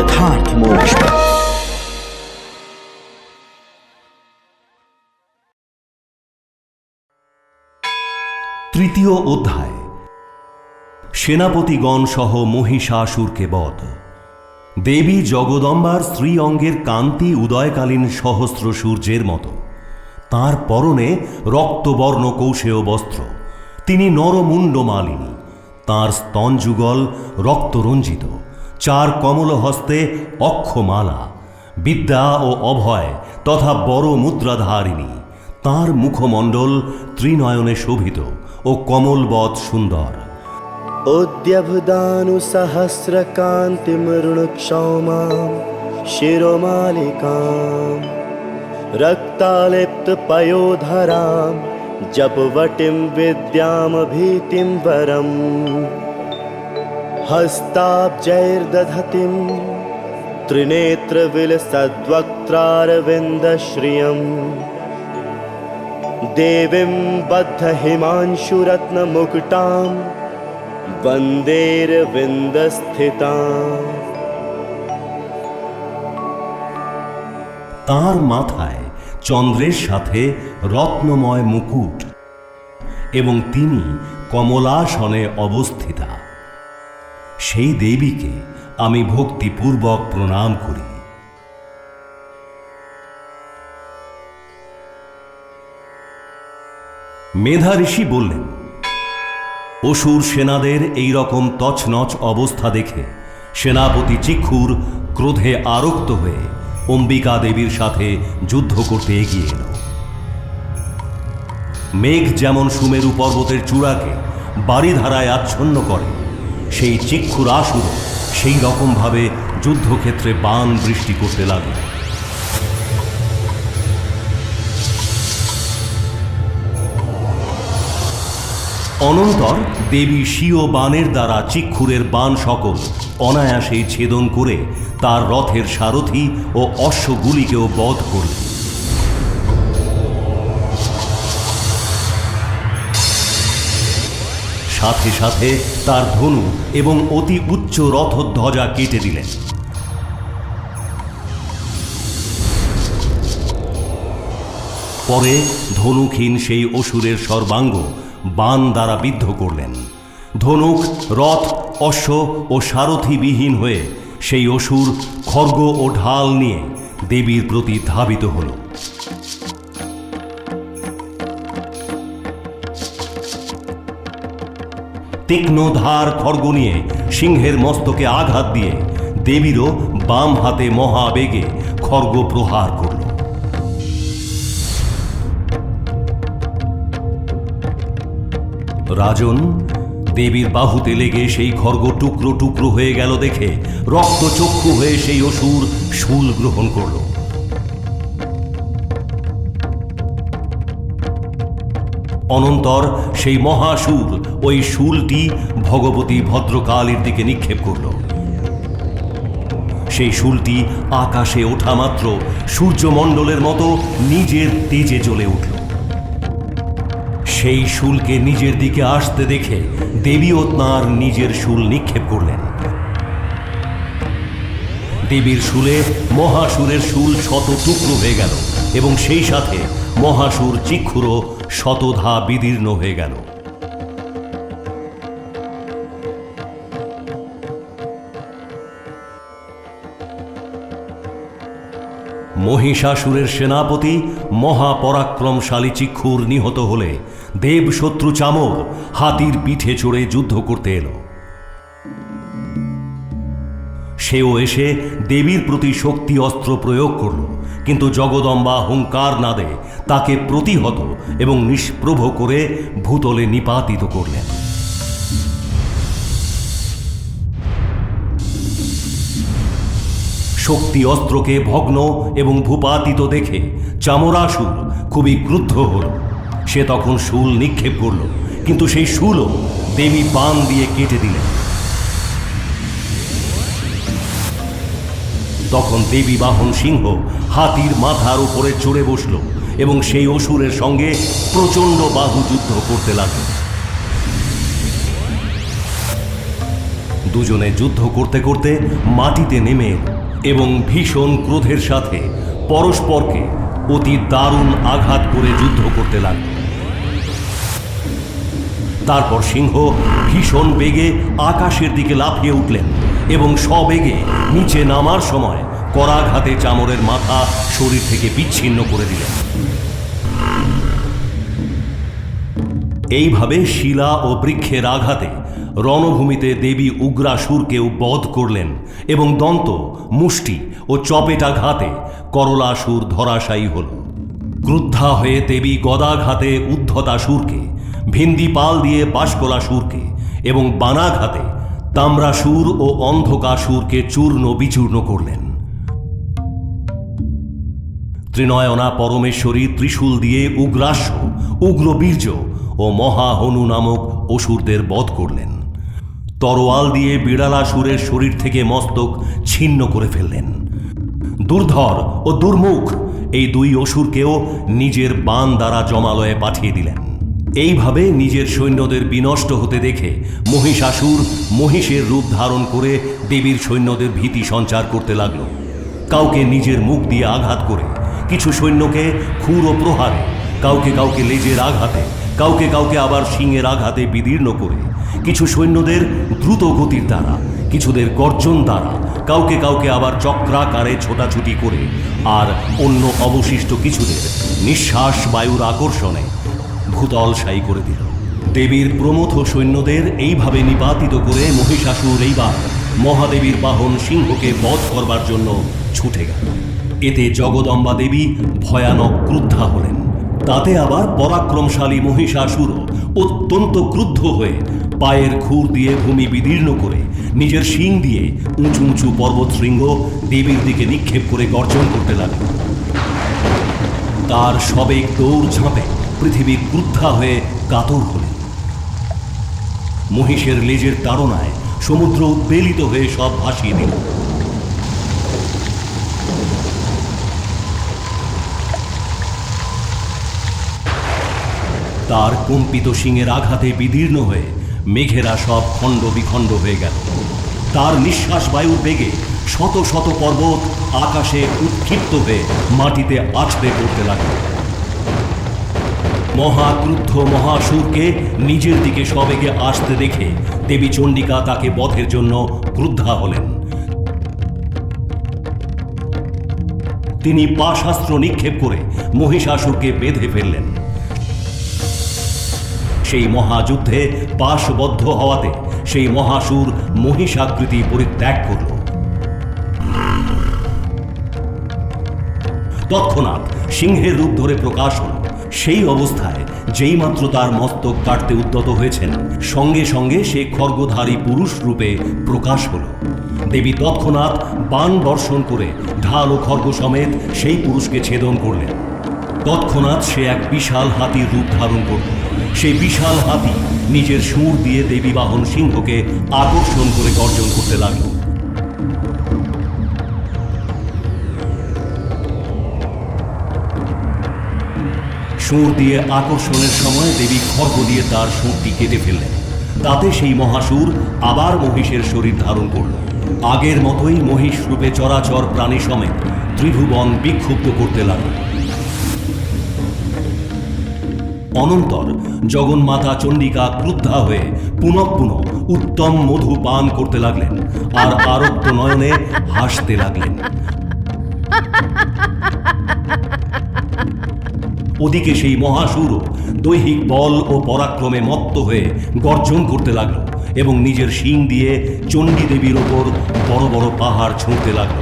यथार्थ मोक्ष। তৃতীয় অধ্যায়, সেনাপতিগণ সহ মহিষাসুরকে বধ। দেবী জগদম্বার স্ত্রী অঙ্গের কান্তি উদয়কালীন সহস্র সূর্যের মতো। তাঁর পরনে রক্তবর্ণ কৌশেয় বস্ত্র। তিনি নরমুণ্ডমালিনী। তাঁর স্তনযুগল রক্তরঞ্জিত। চার কমল হস্তে অক্ষমালা, বিদ্যা ও অভয় তথা বড় মুদ্রাধারিণী। তাঁর মুখমণ্ডল ত্রিনয়নে শোভিত ও কমলবৎ সুন্দর। उद्यभदानुसहस्रकान्तिमरुणक्षौमां शिरोमालिकां रक्तालिप्तपयोधरां जपवटीं विद्यामभीतिं वरम् हस्ताब्जैर्दधतीं त्रिनेत्रविलसद्वक्त्रारविन्दश्रियम् देवीं बद्धहिमांशुरत्नमुकुटां वन्देरविन्दस्थिताम्। তাঁর মাথায় চন্দ্রের সাথে রত্নময় মুকুট এবং তিনি কমলাসনে অবস্থিতা। সেই দেবীকে আমি ভক্তিপূর্বক প্রণাম করি। মেধা ঋষি বললেন, অসুর সেনাদের এই রকম তছনছ অবস্থা দেখে সেনাপতি চিক্ষুর ক্রোধে আরক্ত হয়ে অম্বিকা দেবীর সাথে যুদ্ধ করতে এগিয়ে এল। মেঘ যেমন সুমেরু পর্বতের চূড়াকে বারিধারায় আচ্ছন্ন করে, সেই চিক্ষুরাসুর সেই রকমভাবে যুদ্ধক্ষেত্রে বাণ বৃষ্টি করতে লাগল। অনন্তর দেবী স্বীয় বাণের দ্বারা চিক্ষুরের বাণ সকল অনায়াসেই ছেদন করে তার রথের সারথি ও অশ্বগুলিকেও বধ করলেন। সাথে সাথে তার ধনু এবং অতি উচ্চ রথধ্বজা কেটে দিলেন। পরে ধনুকহীন সেই অসুরের সর্বাঙ্গ বাণ দ্বারা বিদ্ধ করলেন। ধনুক, রথ, অশ্ব ও সারথিবিহীন হয়ে সেই অসুর খড়গ ও ঢাল নিয়ে দেবীর প্রতি ধাবিত হল। তীক্ষ্ণ ধার খড়গ নিয়ে সিংহের মস্তকে আঘাত দিয়ে দেবীরও বাম হাতে মহাবেগে খড়গ প্রহার করল। রাজন, দেবীর বাহুতে লেগে সেই খড়গ টুকরো টুকরো হয়ে গেল দেখে রক্তচক্ষু হয়ে সেই অসুর শূল গ্রহণ করল। অনন্তর সেই মহাসুর ওই শূলটি ভগবতী ভদ্রকালীর দিকে নিক্ষেপ করল। সেই শূলটি আকাশে ওঠা মাত্র সূর্যমণ্ডলের মতো নিজের তেজে জ্বলে উঠল। সেই শূলকে নিজের দিকে আসতে দেখে দেবীও তাঁর নিজের শূল নিক্ষেপ করলেন। দেবীর শূলে মহাসুরের শূল শত টুকরো হয়ে গেল এবং সেই সাথে মহাসুর চিক্ষুরও শতধা বিদীর্ণ হয়ে গেল। মহিষাসুরের সেনাপতি মহাপরাক্রমশালী চিক্ষুর নিহত হলে দেব শত্রু চামর হাতির পিঠে চড়ে যুদ্ধ করতে এলো। সেও এসে দেবীর প্রতি শক্তি অস্ত্র প্রয়োগ করল, কিন্তু জগদম্বা হুঙ্কার নাদে তাকে প্রতিহত এবং নিষ্প্রভ করে ভূতলে নিপাতিত করলেন। শক্তি অস্ত্রকে ভগ্ন এবং ভূপাতিত দেখে চামরাসুর খুবই ক্রুদ্ধ হল। সে তখন শূল নিক্ষেপ করল, কিন্তু সেই শূলও দেবী বাণ দিয়ে কেটে দিলেন। তখন দেবী বাহন সিংহ হাতির মাথার উপরে চড়ে বসল এবং সেই অসুরের সঙ্গে প্রচণ্ড বাহুযুদ্ধ করতে লাগল। দুজনে যুদ্ধ করতে করতে মাটিতে নেমে এল এবং ভীষণ ক্রোধের সাথে পরস্পরকে অতি দারুণ আঘাত করে যুদ্ধ করতে লাগল। তারপর সিংহ ভীষণ বেগে আকাশের দিকে লাফিয়ে উঠলেন এবং সবেগে নিচে নামার সময় করাঘাতে চামরের মাথা শরীর থেকে বিচ্ছিন্ন করে দিলেন। এইভাবে শিলা ও বৃক্ষের আঘাতে রণভূমিতে দেবী উগ্রাসুরকেও বধ করলেন এবং দন্ত, মুষ্টি ও চপেটাঘাতে করলাসুর ধরাশায়ী হল। ক্রুদ্ধা হয়ে দেবী গদাঘাতে উদ্ধতাসুরকে, ভিন্দিপাল দিয়ে বাষ্কলাসুরকে এবং বানাঘাতে তাম্রাসুর ও অন্ধকাসুরকে চূর্ণ বিচূর্ণ করলেন। ত্রিনয়না পরমেশ্বরী ত্রিশূল দিয়ে উগ্রাস্য, উগ্রবীর্য ও মহাহনু নামক অসুরদের বধ করলেন। তরোয়াল দিয়ে বিড়ালাসুরের শরীর থেকে মস্তক ছিন্ন করে ফেললেন। দুর্ধর ও দুর্মুখ এই দুই অসুরকেও নিজের বাণ দ্বারা জমালয়ে পাঠিয়ে দিলেন। এইভাবে নিজের সৈন্যদের বিনষ্ট হতে দেখে মহিষাসুর মহিষের রূপ ধারণ করে দেবীর সৈন্যদের ভীতি সঞ্চার করতে লাগল। কাউকে নিজের মুখ দিয়ে আঘাত করে, কিছু সৈন্যকে ক্ষুর ও প্রহারে, কাউকে কাউকে লেজের আঘাতে, কাউকে কাউকে আবার শিংয়ের আঘাতে বিদীর্ণ করে, কিছু সৈন্যদের দ্রুত গতির দ্বারা, কিছুদের গর্জন দ্বারা, কাউকে কাউকে আবার চক্রাকারে ছোটাছুটি করে, আর অন্য অবশিষ্ট কিছুদের নিঃশ্বাস বায়ুর আকর্ষণে ভূতলশায়ী করে দিল। দেবীর প্রমথ সৈন্যদের এইভাবে নিপাতিত করে মহিষাসুর এইবার মহাদেবীর বাহন সিংহকে বধ করবার জন্য ছুটে গেল। এতে জগদম্বা দেবী ভয়ানক ক্রুদ্ধা হলেন। তাতে আবার পরাক্রমশালী মহিষাসুরও অত্যন্ত ক্রুদ্ধ হয়ে পায়ের খুর দিয়ে ভূমি বিদীর্ণ করে নিজের শিং দিয়ে উঁচু উঁচু পর্বতশৃঙ্গ দেবীর দিকে নিক্ষেপ করে গর্জন করতে লাগল। তার সবেগ দৌড় ঝাঁপে পৃথিবী ক্রুদ্ধা হয়ে কাতর হলেন। মহিষের লেজের তাড়নায় সমুদ্র উদ্বেলিত হয়ে সব ভাসিয়ে দিল। তার কম্পিত শিংয়ের আঘাতে বিদীর্ণ হয়ে মেঘেরা সব খণ্ড বিখণ্ড হয়ে গেল। তার নিঃশ্বাস বায়ুর বেগে শত শত পর্বত আকাশে উৎক্ষিপ্ত হয়ে মাটিতে আছড়ে পড়তে লাগল। মহাক্রুদ্ধ মহাসুরকে নিজের দিকে সবেগে আসতে দেখে দেবী চণ্ডিকা তাকে বধের জন্য ক্রুদ্ধা হলেন। তিনি পাশাস্ত্র নিক্ষেপ করে মহিষাসুরকে বেঁধে ফেললেন। সেই মহাযুদ্ধে পাশবদ্ধ হওয়াতে সেই মহাসুর মহিষাকৃতি পরিত্যাগ করল। তৎক্ষণাৎ সিংহের রূপ ধরে প্রকাশ হল। সেই অবস্থায় যেই মাত্র তার মস্তক কাটতে উদ্যত হয়েছেন, সঙ্গে সঙ্গে সে খড়গধারী পুরুষ রূপে প্রকাশ হল। দেবী তৎক্ষণাৎ বাণ বর্ষণ করে ঢাল ও খড়গ সমেত সেই পুরুষকে ছেদন করলেন। তৎক্ষণাৎ সে এক বিশাল হাতির রূপ ধারণ করল। সেই বিশাল হাতি নিজের সুর দিয়ে দেবী বাহন সিংহকে আকর্ষণ করে গর্জন করতে লাগল। সুর দিয়ে আকর্ষণের সময় দেবী খড়গ দিয়ে তার সুরটি কেটে ফেললেন। তাতে সেই মহাসুর আবার মহিষের শরীর ধারণ করল। আগের মতোই মহিষ রূপে চরাচর প্রাণী সমেত ত্রিভুবন বিক্ষুব্ধ করতে লাগল। অনন্তর জগন্মাতা চণ্ডিকা ক্রুদ্ধা হয়ে পুনঃ পুনঃ উত্তম মধু পান করতে লাগলেন আর আরক্ত নয়নে হাসতে লাগলেন। ওদিকে সেই মহাসুরও দৈহিক বল ও পরাক্রমে মত্ত হয়ে গর্জন করতে লাগল এবং নিজের শিং দিয়ে চণ্ডী দেবীর ওপর বড় বড় পাহাড় ছুঁড়তে লাগল।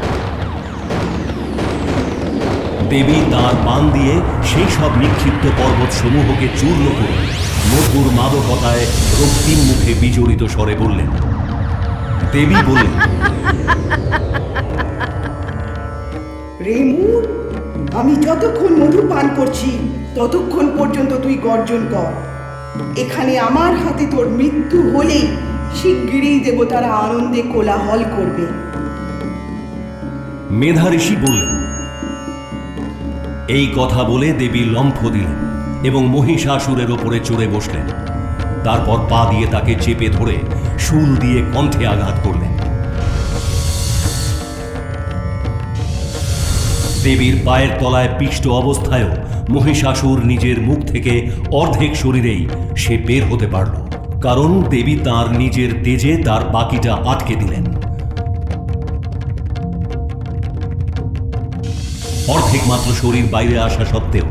দেবী তাঁর বাণ দিয়ে সেই সব নিক্ষিপ্ত পর্বত সমূহকে চূর্ণ করে মধুর মাদকতায় রক্তিম মুখে বিজড়িত স্বরে বললেন। দেবী বললেন, রেমুর, আমি যতক্ষণ মধু পান করছি ততক্ষণ পর্যন্ত তুই গর্জন কর। এখানে আমার হাতে তোর মৃত্যু হলেই শিগগিরই দেবতারা আনন্দে কোলাহল করবে। মেধা ঋষি বললেন। এই কথা বলে দেবী লম্ফ দিলেন এবং মহিষাসুরের ওপরে চড়ে বসলেন। তারপর পা দিয়ে তাকে চেপে ধরে শূল দিয়ে কণ্ঠে আঘাত করলেন। দেবীর পায়ের তলায় পিষ্ট অবস্থায়ও মহিষাসুর নিজের মুখ থেকে অর্ধেক শরীরেই সে বের হতে পারল, কারণ দেবী তার নিজের তেজে তার বাকিটা আটকে দিলেন। অর্ধেক মাত্র শরীর বাইরে আসা সত্ত্বেও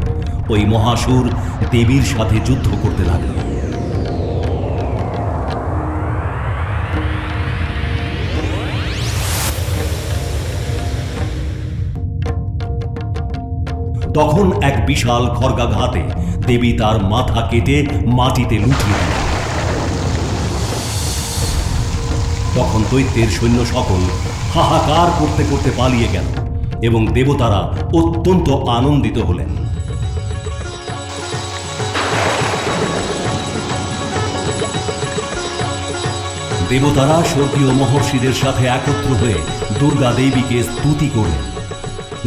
ওই মহাসুর দেবীর সাথে যুদ্ধ করতে লাগল। তখন এক বিশাল খড়গাঘাতে দেবী তার মাথা কেটে মাটিতে লুটিয়ে দিল। তখন দৈত্যের সৈন্য সকল হাহাকার করতে করতে পালিয়ে গেল এবং দেবতারা অত্যন্ত আনন্দিত হলেন। দেবতারা স্বর্গীয় মহর্ষিদের সাথে একত্র হয়ে দুর্গা দেবীকে স্তুতি করলেন।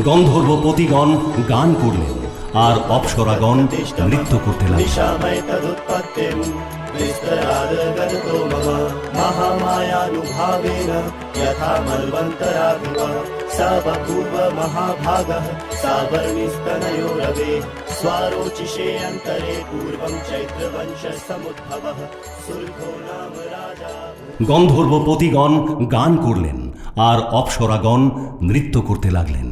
গন্ধর্ব পতিগণ গান করলেন আর অপ্সরাগণ নৃত্য করতে লাগলেন। महामायानुभावेन यथा मन्वन्तराभिव सा बभूव महाभागः सावर्णिस्तनयो रवे स्वारोचिषे अन्तरे पूर्वं चैत्रवंशसमुद्भवः सुर्गो नाम राजा। গন্ধর্ব পতিগণ গান করলেন আর অপ্সরাগণ নৃত্য করতে লাগলেন।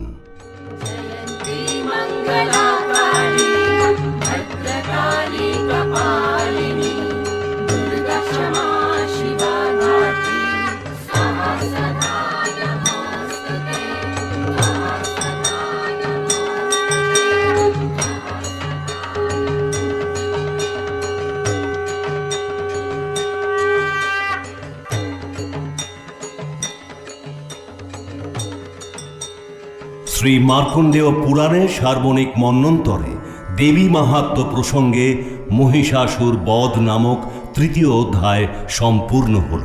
শ্রী মার্কণ্ডেয় পুরাণে সার্বণিক মন্বন্তরে দেবী মাহাত্ম্য প্রসঙ্গে মহিষাসুর বধ নামক তৃতীয় অধ্যায় সম্পূর্ণ হল।